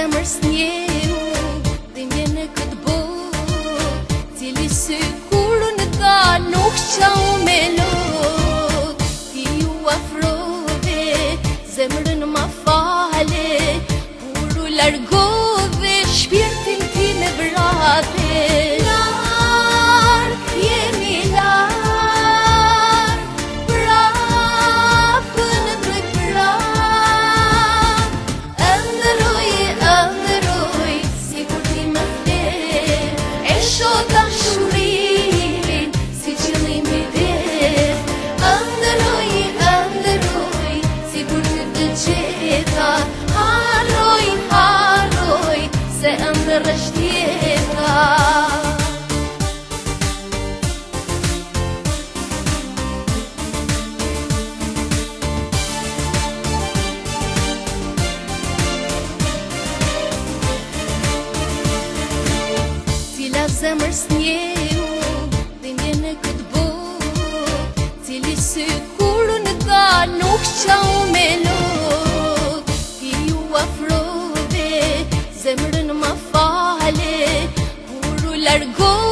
zemër s'njeu, dhimbje në këtë botë, cili sy kur në ka nuk qau me lot. Ti ju afrove, zemrën ma fale, kur u largove, shpirtin ti me vrate. Larg, jemi larg, prapë në drejt prap. Ëndëroj, si kur ti më fle, e shoh dashurinë, si qëllim i vet. Ëndëroj, si kur ty të gjeta, harroj, se ëndër është jeta. Cila zemër s'njeu, dhimbje në këtë botë, cili sy kur në ka nuk qau me lot. Ti ju afrove, zemrën ma fale, kur u largove,